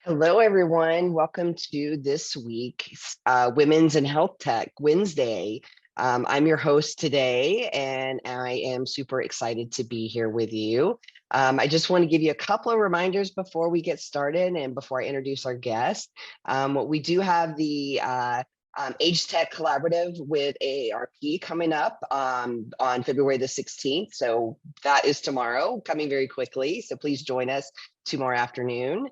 Hello, everyone. Welcome to this week's Women's and Health Tech Wednesday. I'm your host today, and I am super excited to be here with you. I just want to give you a couple of reminders before we get started and before I introduce our guest. We do have the Age Tech Collaborative with AARP coming up on February the 16th. So that is tomorrow, coming very quickly. So please join us tomorrow afternoon.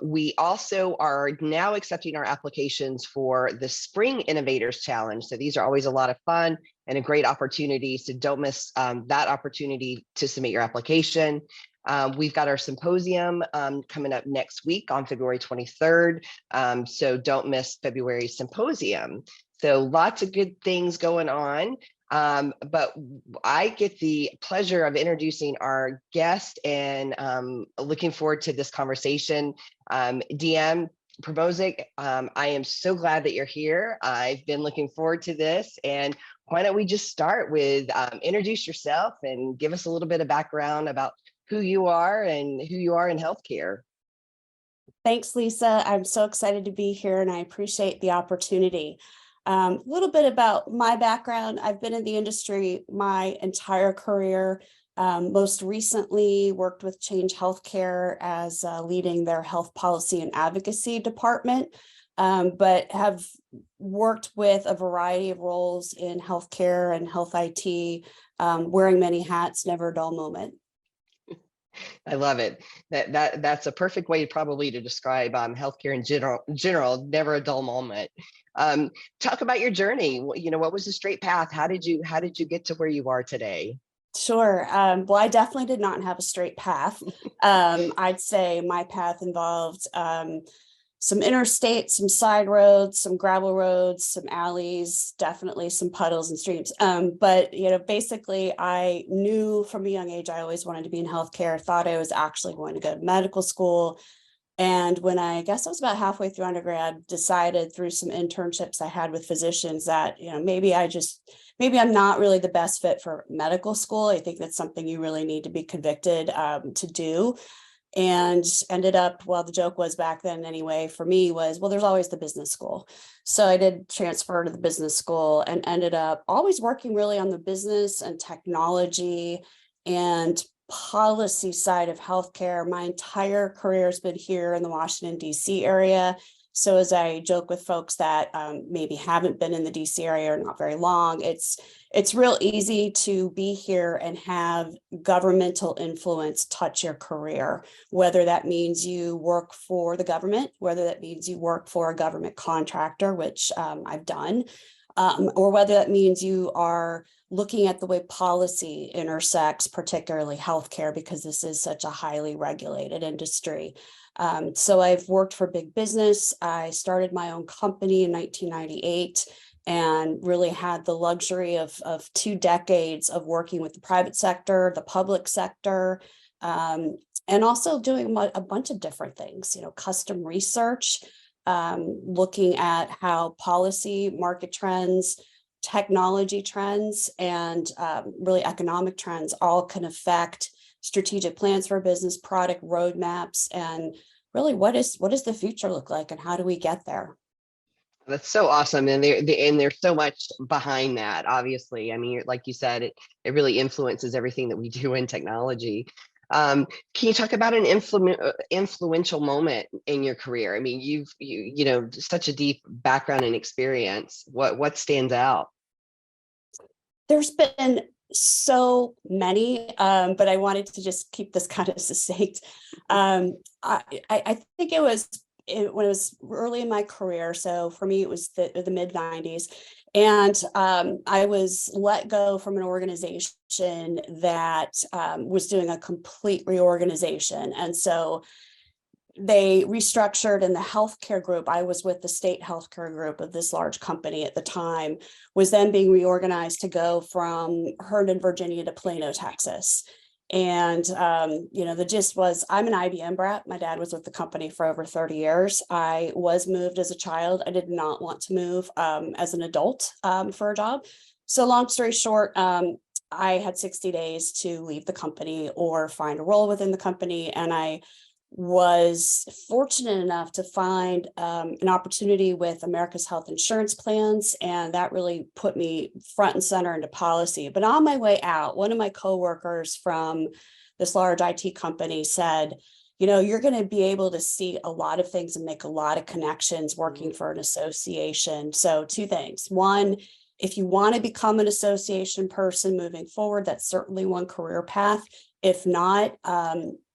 We also are now accepting our applications for the Spring Innovators Challenge. So these are always a lot of fun and a great opportunity. So don't miss that opportunity to submit your application. We've got our symposium coming up next week on February 23rd. So don't miss February's symposium. So lots of good things going on. But I get the pleasure of introducing our guest and looking forward to this conversation. Deanne Primozic, I am so glad that you're here. I've been looking forward to this. And why don't we just start with introduce yourself and give us a little bit of background about who you are and who you are in healthcare. Thanks, Lisa. I'm so excited to be here and I appreciate the opportunity. A little bit about my background. I've been in the industry my entire career. Most recently worked with Change Healthcare as leading their health policy and advocacy department, but have worked with a variety of roles in healthcare and health IT, wearing many hats, never a dull moment. I love it. That's a perfect way probably to describe healthcare in general, never a dull moment. Talk about your journey. You know, what was the straight path? How did you get to where you are today? Sure. Well, I definitely did not have a straight path. I'd say my path involved some interstate, some side roads, some gravel roads, some alleys, definitely some puddles and streams. But, basically I knew from a young age, I always wanted to be in healthcare, thought I was actually going to go to medical school. And when I guess I was about halfway through undergrad, decided through some internships I had with physicians that, maybe I'm not really the best fit for medical school. I think that's something you really need to be convicted to do. And ended up, well, the joke was back then anyway, for me was, well, there's always the business school. So I did transfer to the business school and ended up always working really on the business and technology and policy side of healthcare. My entire career has been here in the Washington, D.C. area. So as I joke with folks that maybe haven't been in the DC area or not very long, it's real easy to be here and have governmental influence touch your career, whether that means you work for the government, whether that means you work for a government contractor, which I've done, or whether that means you are looking at the way policy intersects, particularly healthcare, because this is such a highly regulated industry. So I've worked for big business. I started my own company in 1998 and really had the luxury of 2 decades of working with the private sector, the public sector, and also doing a bunch of different things, custom research, looking at how policy, market trends, technology trends, and really economic trends all can affect strategic plans for business, product roadmaps, and really what does the future look like and how do we get there? That's so awesome, and there's so much behind that. Obviously, I mean, like you said, it really influences everything that we do in technology. Can you talk about an influential moment in your career? I mean, you know such a deep background and experience. What stands out? There's been so many, but I wanted to just keep this kind of succinct. I think it was when it was early in my career. So for me, it was the mid 90s. And I was let go from an organization that was doing a complete reorganization. And so they restructured in the healthcare group. I was with the state healthcare group of this large company at the time, was then being reorganized to go from Herndon, Virginia to Plano, Texas. And, the gist was I'm an IBM brat. My dad was with the company for over 30 years. I was moved as a child. I did not want to move as an adult for a job. So long story short, I had 60 days to leave the company or find a role within the company. And I was fortunate enough to find an opportunity with America's Health Insurance Plans, and that really put me front and center into policy. But on my way out, one of my coworkers from this large IT company said, you're going to be able to see a lot of things and make a lot of connections working for an association. So two things. One, if you want to become an association person moving forward, that's certainly one career path. If not,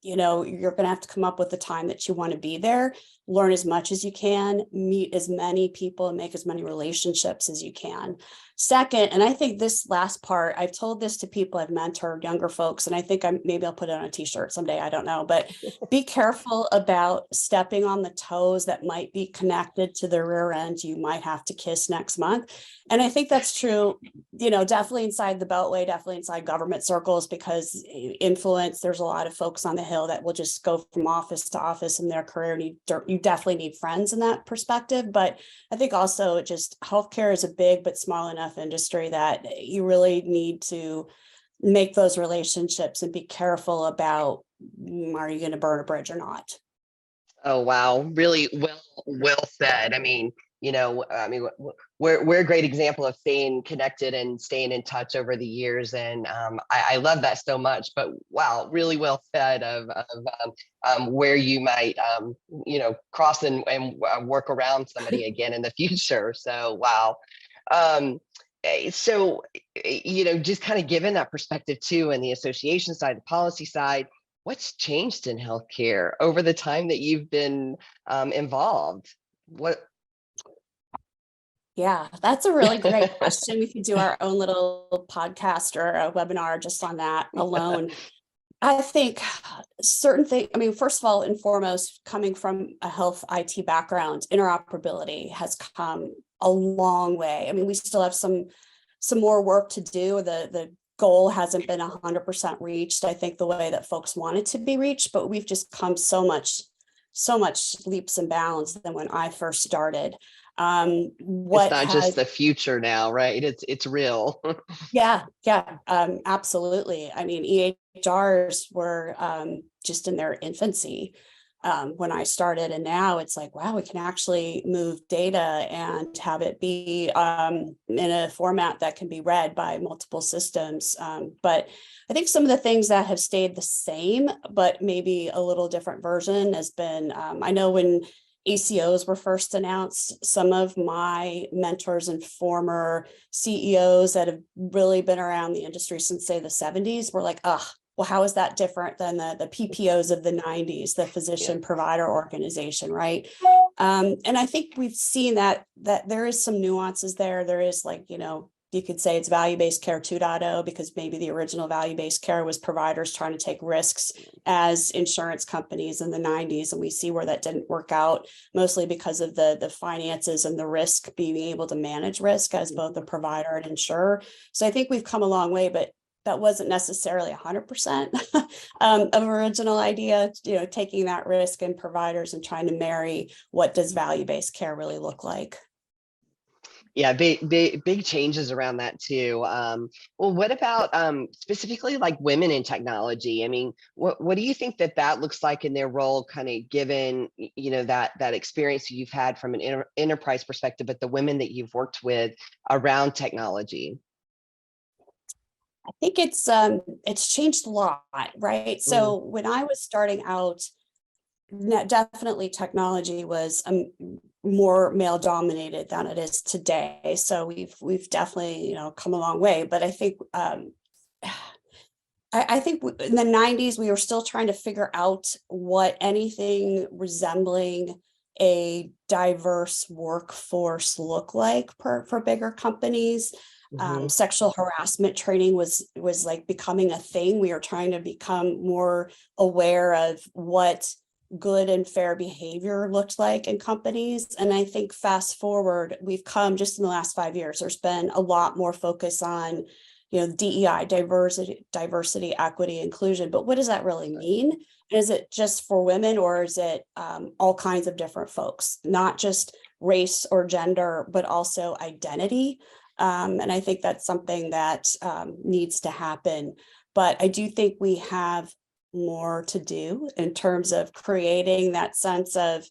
you're going to have to come up with the time that you want to be there, learn as much as you can, meet as many people, and make as many relationships as you can. Second, and I think this last part, I've told this to people I've mentored, younger folks, and I think maybe I'll put it on a t-shirt someday, I don't know, but be careful about stepping on the toes that might be connected to the rear end you might have to kiss next month. And I think that's true, definitely inside the Beltway, definitely inside government circles, because influence, there's a lot of folks on the Hill that will just go from office to office in their career. And you definitely need friends in that perspective. But I think also just healthcare is a big but small enough industry that you really need to make those relationships and be careful about, are you going to burn a bridge or not? Oh, wow. Really well said. We're a great example of staying connected and staying in touch over the years. And I love that so much, but wow, really well said of where you might, cross and work around somebody again in the future. So, wow. Just kind of given that perspective too, and the association side, the policy side, what's changed in healthcare over the time that you've been involved? Yeah, that's a really great question. We could do our own little podcast or a webinar just on that alone. I think certain things, first of all and foremost, coming from a health IT background, interoperability has come a long way. We still have some more work to do. The goal hasn't been 100% reached, I think, the way that folks want it to be reached, but we've just come so much leaps and bounds than when I first started. It's not just the future now, right? It's real. Yeah, absolutely. EHRs were just in their infancy when I started, and now it's like, wow, we can actually move data and have it be in a format that can be read by multiple systems. But I think some of the things that have stayed the same, but maybe a little different version, has been, I know when ACOs were first announced, some of my mentors and former CEOs that have really been around the industry since, say, the 70s were like, well, how is that different than the PPOs of the 90s, the physician provider organization, right? And I think we've seen that there is some nuances there. There is, you could say it's value-based care 2.0, because maybe the original value-based care was providers trying to take risks as insurance companies in the 90s. And we see where that didn't work out, mostly because of the finances and the risk, being able to manage risk as both a provider and insurer. So I think we've come a long way, but that wasn't necessarily 100% of original idea, taking that risk in providers and trying to marry what does value-based care really look like. Yeah, big changes around that too. Well, what about specifically like women in technology? What do you think that looks like in their role, kind of given that experience you've had from an enterprise perspective, but the women that you've worked with around technology? I think it's changed a lot, right? So when I was starting out, definitely technology was more male dominated than it is today. So we've definitely come a long way. But I think I think in the 90s we were still trying to figure out what anything resembling a diverse workforce looked like for bigger companies. Sexual harassment training was like becoming a thing. We were trying to become more aware of what good and fair behavior looked like in companies. And I think fast forward, we've come just in the last 5 years, there's been a lot more focus on, DEI, diversity, equity, inclusion. But what does that really mean? Is it just for women, or is it all kinds of different folks, not just race or gender, but also identity? And I think that's something that needs to happen. But I do think we have more to do in terms of creating that sense of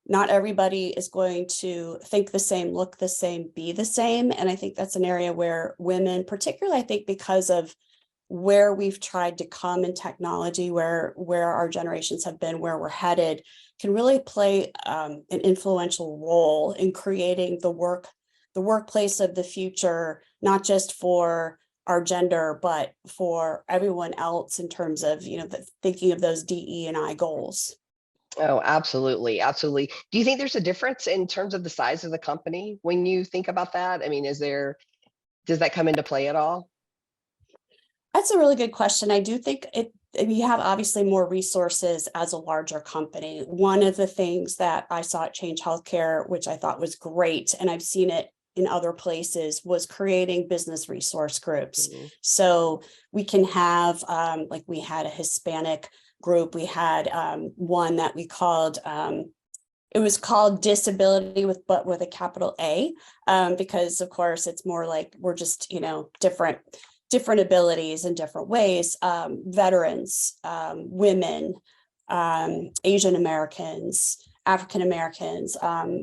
not everybody is going to think the same, look the same, be the same. And I think that's an area where women, particularly, I think because of where we've tried to come in technology, where our generations have been, where we're headed, can really play an influential role in creating the workplace of the future, not just for our gender, but for everyone else in terms of, thinking of those DE and I goals. Oh, absolutely. Absolutely. Do you think there's a difference in terms of the size of the company when you think about that? I mean, does that come into play at all? That's a really good question. I do think you have obviously more resources as a larger company. One of the things that I saw at Change Healthcare, which I thought was great, and I've seen it in other places, was creating business resource groups. Mhm. So we can have, like we had a Hispanic group, we had one that we called, it was called disability but with a capital A, because of course it's more like we're just, different abilities in different ways, veterans, women, Asian Americans, African Americans,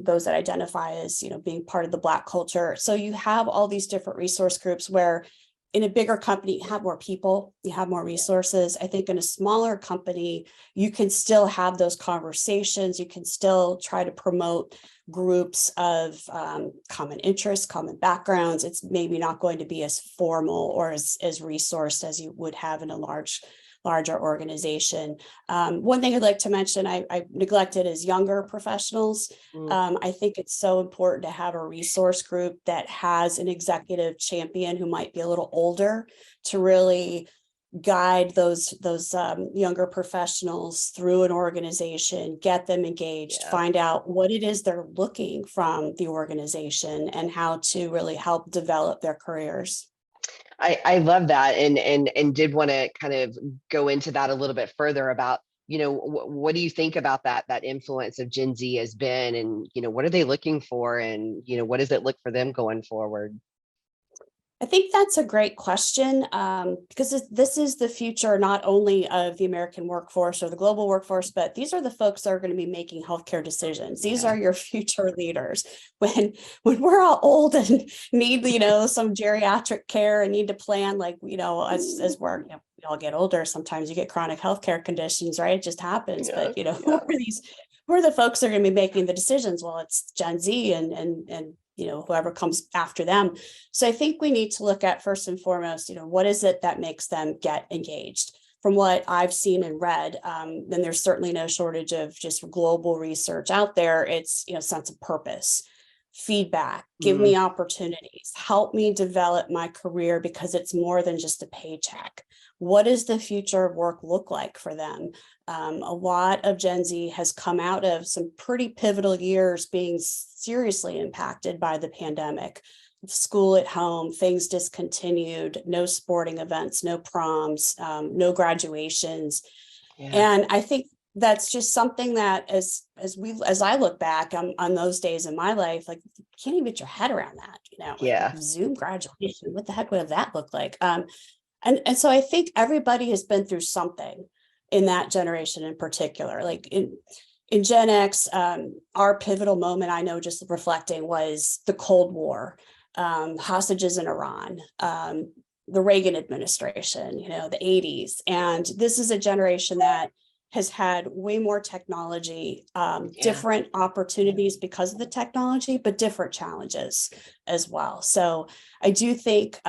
those that identify as, being part of the Black culture. So you have all these different resource groups where in a bigger company, you have more people, you have more resources. I think in a smaller company, you can still have those conversations. You can still try to promote groups of common interests, common backgrounds. It's maybe not going to be as formal or as resourced as you would have in a larger organization. One thing I'd like to mention, I neglected, is younger professionals. Mm. I think it's so important to have a resource group that has an executive champion who might be a little older to really guide those younger professionals through an organization, get them engaged, Yeah. find out what it is they're looking from the organization and how to really help develop their careers. I love that, and did want to kind of go into that a little bit further about, what do you think about that influence of Gen Z has been, and what are they looking for, and what does it look for them going forward? I think that's a great question, because this is the future not only of the American workforce or the global workforce, but these are the folks that are going to be making healthcare decisions. These Yeah. are your future leaders. When we're all old and need, some geriatric care and need to plan, like, as we're, we all get older, sometimes you get chronic healthcare conditions, right? It just happens. Yeah. But who Yeah. are who are the folks that are going to be making the decisions? Well, it's Gen Z and whoever comes after them. So I think we need to look at, first and foremost, what is it that makes them get engaged? From what I've seen and read, then there's certainly no shortage of just global research out there. It's, sense of purpose, feedback, give Mm. me opportunities, help me develop my career, because it's more than just a paycheck. What does the future of work look like for them? A lot of Gen Z has come out of some pretty pivotal years being seriously impacted by the pandemic. School at home, things discontinued, no sporting events, no proms, no graduations. Yeah. And I think that's just something that as I look back on those days in my life, like, you can't even get your head around that, like Yeah. Zoom graduation, what the heck would that look like? And so I think everybody has been through something in that generation in particular. Like in Gen X, our pivotal moment, I know, just reflecting, was the Cold War, hostages in Iran, the Reagan administration, the 80s. And this is a generation that has had way more technology, Yeah. different opportunities because of the technology, but different challenges as well. So I do think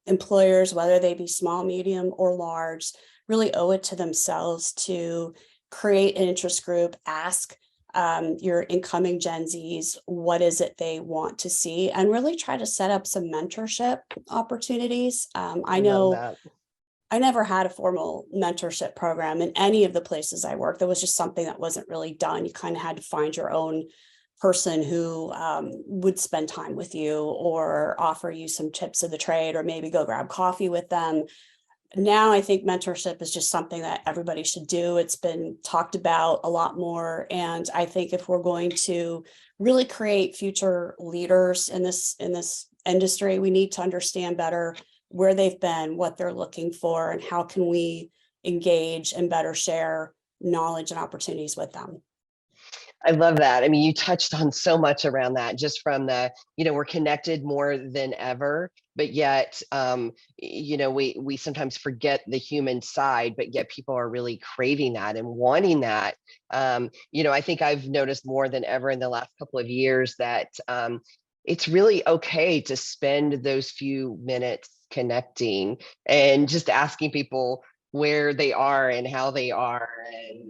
employers, whether they be small, medium, or large, really owe it to themselves to create an interest group, ask your incoming Gen Zs what is it they want to see, and really try to set up some mentorship opportunities. I I love know that. I never had a formal mentorship program in any of the places I worked. There was just something that wasn't really done. You kind of had to find your own person who would spend time with you or offer you some tips of the trade, or maybe go grab coffee with them. Now I think mentorship is just something that everybody should do. It's been talked about a lot more. And I think if we're going to really create future leaders in this industry, we need to understand better where they've been, what they're looking for, and how can we engage and better share knowledge and opportunities with them. I love that. I mean, you touched on so much around that, just from the, we're connected more than ever, but yet, we sometimes forget the human side, but yet people are really craving that and wanting that. I think I've noticed more than ever in the last couple of years that it's really okay to spend those few minutes connecting and just asking people where they are and how they are.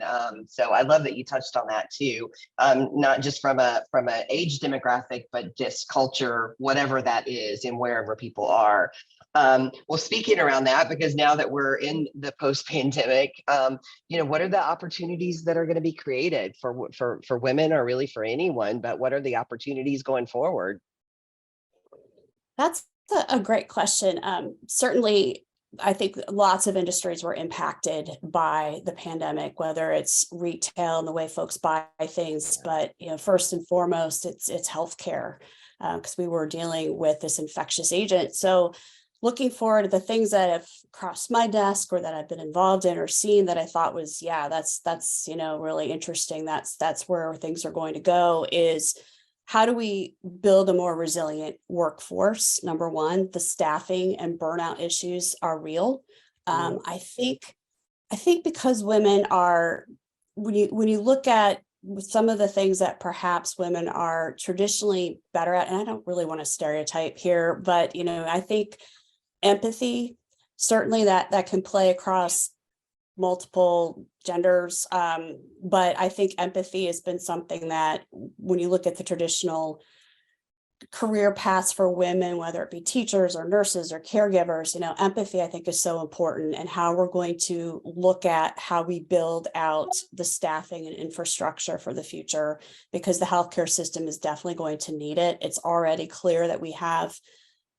And so I love that you touched on that too, not just from a age demographic, but just culture, whatever that is, and wherever people are. Well, speaking around that, because now that we're in the post-pandemic, what are the opportunities that are going to be created for women, or really for anyone? But what are the opportunities going forward? That's a great question. Certainly, I think lots of industries were impacted by the pandemic, whether it's retail and the way folks buy things, but first and foremost, it's healthcare, because we were dealing with this infectious agent. So looking forward to the things that have crossed my desk or that I've been involved in or seen that I thought was, that's really interesting. That's where things are going to go, is how do we build a more resilient workforce? Number one, the staffing and burnout issues are real. I think because women are, when you look at some of the things that perhaps women are traditionally better at, and I don't really want to stereotype here, but I think empathy, certainly that can play across multiple genders. But I think empathy has been something that, when you look at the traditional career paths for women, whether it be teachers or nurses or caregivers, empathy, I think, is so important, and how we're going to look at how we build out the staffing and infrastructure for the future, because the healthcare system is definitely going to need it. It's already clear that we have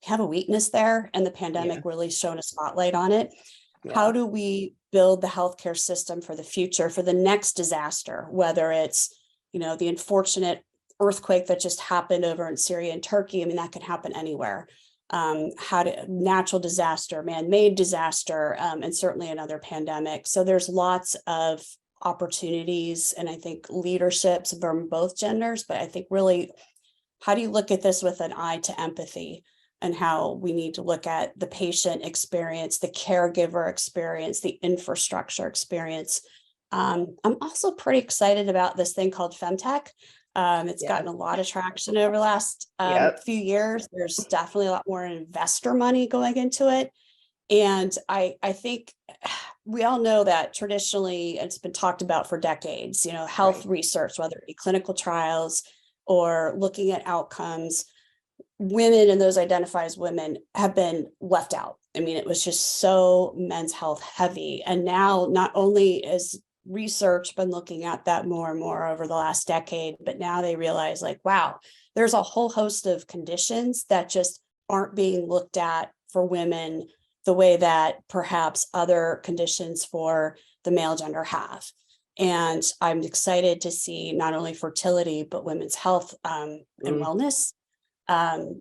a weakness there, and the pandemic really shone a spotlight on it. Yeah. How do we build the healthcare system for the future, for the next disaster, whether it's, the unfortunate earthquake that just happened over in Syria and Turkey? I mean, that could happen anywhere. Natural disaster, man-made disaster, and certainly another pandemic. So there's lots of opportunities, and I think leaderships from both genders, but I think really, how do you look at this with an eye to empathy, and how we need to look at the patient experience, the caregiver experience, the infrastructure experience. I'm also pretty excited about this thing called Femtech. It's gotten a lot of traction over the last few years. There's definitely a lot more investor money going into it. And I think we all know that traditionally it's been talked about for decades, health research, whether it be clinical trials or looking at outcomes, women and those identified as women have been left out. I mean, it was just so men's health heavy. And now not only is research been looking at that more and more over the last decade, but now they realize, like, wow, there's a whole host of conditions that just aren't being looked at for women the way that perhaps other conditions for the male gender have. And I'm excited to see not only fertility, but women's health and wellness.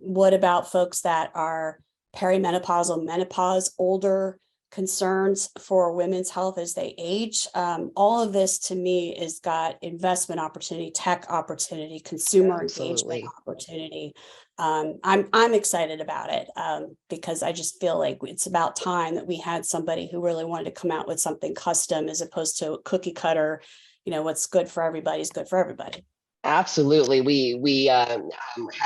What about folks that are perimenopausal, menopause, older, concerns for women's health as they age? All of this, to me, has got investment opportunity, tech opportunity, consumer engagement opportunity. I'm excited about it, because I just feel like it's about time that we had somebody who really wanted to come out with something custom, as opposed to cookie cutter. What's good for everybody is good for everybody. Absolutely. We had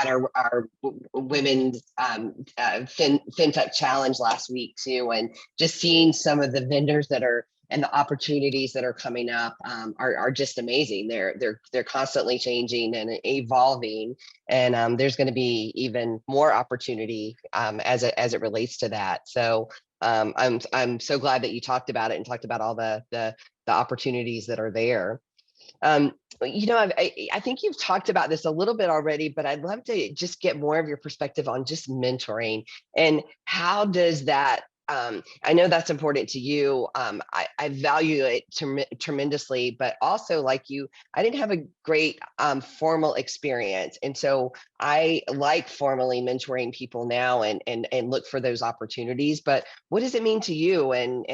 our women's fintech challenge last week too, and just seeing some of the vendors that are, and the opportunities that are coming up are just amazing. They're constantly changing and evolving, and there's going to be even more opportunity as it relates to that. So I'm so glad that you talked about it and talked about all the opportunities that are there. I think you've talked about this a little bit already, but I'd love to just get more of your perspective on just mentoring, and how does that I know that's important to you. I value it tremendously, but also like you, I didn't have a great formal experience. And so I like formally mentoring people now and look for those opportunities. But what does it mean to you? And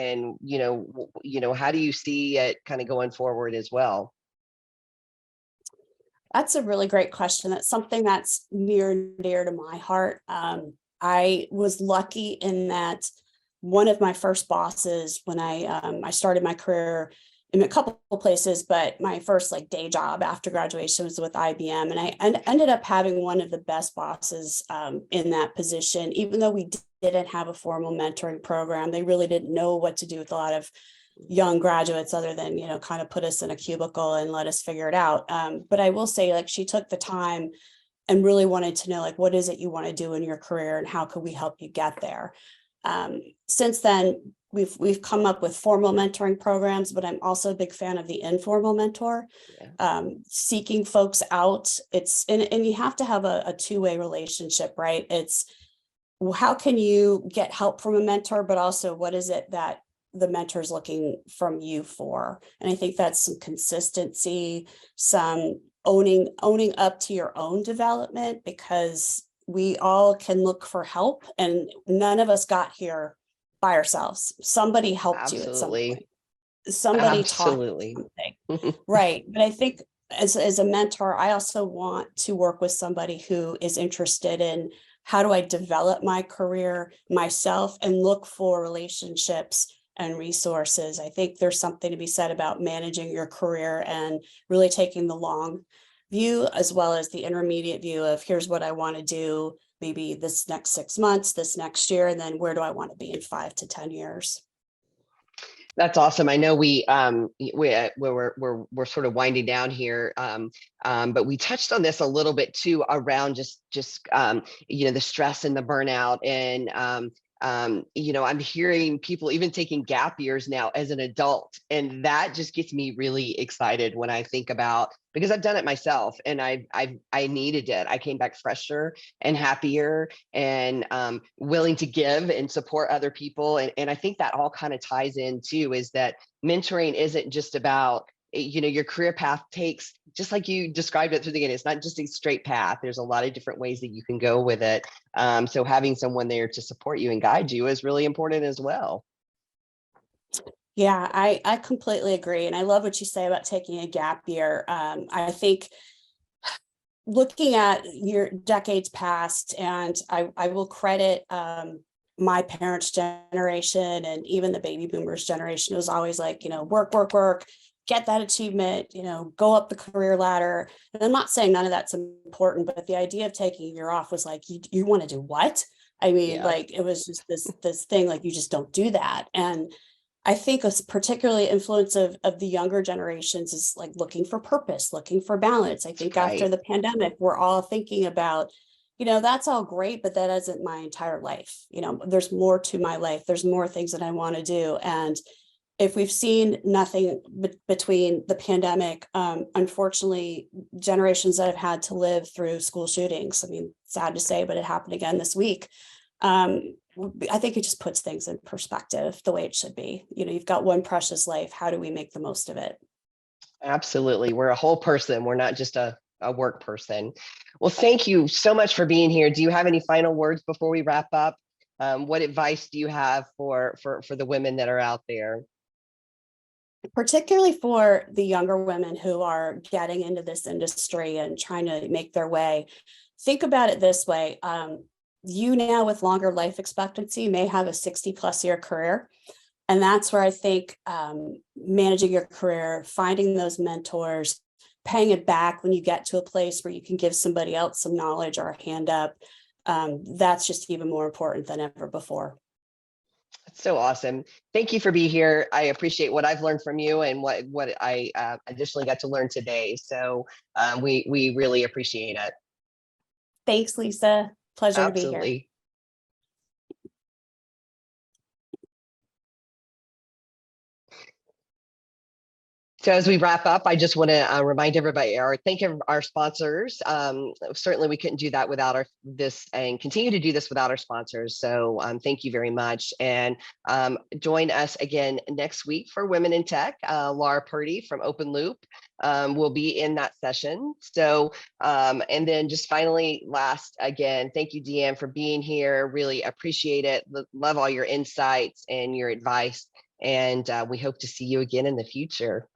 how do you see it kind of going forward as well? That's a really great question. That's something that's near and dear to my heart. I was lucky in that one of my first bosses when I started my career in a couple of places, but my first like day job after graduation was with IBM, and I ended up having one of the best bosses in that position. Even though we didn't have a formal mentoring program, they really didn't know what to do with a lot of young graduates other than, kind of put us in a cubicle and let us figure it out. But I will say, like, she took the time and really wanted to know, like, what is it you want to do in your career and how could we help you get there? Since then, we've come up with formal mentoring programs, but I'm also a big fan of the informal mentor, Yeah. seeking folks out. And you have to have a two-way relationship, right? It's how can you get help from a mentor, but also what is it that the mentor is looking from you for? And I think that's some consistency, some owning up to your own development, because we all can look for help and none of us got here by ourselves. Somebody helped you at some Absolutely. point. Somebody taught you Absolutely. something. Right. But I think as a mentor, I also want to work with somebody who is interested in how do I develop my career myself and look for relationships and resources. I think there's something to be said about managing your career and really taking the long view as well as the intermediate view of here's what I want to do maybe this next 6 months, this next year, and then where do I want to be in 5 to 10 years? That's awesome. I know we're sort of winding down here, but we touched on this a little bit too around just the stress and the burnout, and I'm hearing people even taking gap years now as an adult, and that just gets me really excited when I think about, because I've done it myself, and I needed it. I came back fresher and happier and willing to give and support other people. And I think that all kind of ties in too, is that mentoring isn't just about, your career path takes, just like you described it through the beginning, it's not just a straight path. There's a lot of different ways that you can go with it. So having someone there to support you and guide you is really important as well. Yeah, I completely agree. And I love what you say about taking a gap year. I think looking at your decades past, and I will credit my parents' generation and even the baby boomers generation, it was always like, work, work, work, get that achievement, go up the career ladder. And I'm not saying none of that's important, but the idea of taking a year off was like, you want to do what? I mean, Yeah. like it was just this thing, like you just don't do that. And I think a particularly influence of the younger generations is like looking for purpose, looking for balance. I think after Right. the pandemic, we're all thinking about, that's all great, but that isn't my entire life. There's more to my life. There's more things that I want to do. And if we've seen nothing between the pandemic, unfortunately, generations that have had to live through school shootings, I mean, sad to say, but it happened again this week. Um, I think it just puts things in perspective the way it should be. You've got one precious life. How do we make the most of it? Absolutely. We're a whole person. We're not just a work person. Well, thank you so much for being here. Do you have any final words before we wrap up? What advice do you have for the women that are out there? Particularly for the younger women who are getting into this industry and trying to make their way. Think about it this way. You now with longer life expectancy may have a 60+ year career. And that's where I think managing your career, finding those mentors, paying it back when you get to a place where you can give somebody else some knowledge or a hand up, that's just even more important than ever before. That's so awesome. Thank you for being here. I appreciate what I've learned from you and what I additionally got to learn today. So we really appreciate it. Thanks, Lisa. Pleasure to be here. Absolutely. So as we wrap up, I just want to remind everybody or thank our sponsors. Certainly, we couldn't do that without this and continue to do this without our sponsors. So thank you very much. And join us again next week for Women in Tech. Laura Purdy from Open Loop will be in that session. So, and then just finally, last, again, thank you, Deanne, for being here. Really appreciate it. Love all your insights and your advice. And we hope to see you again in the future.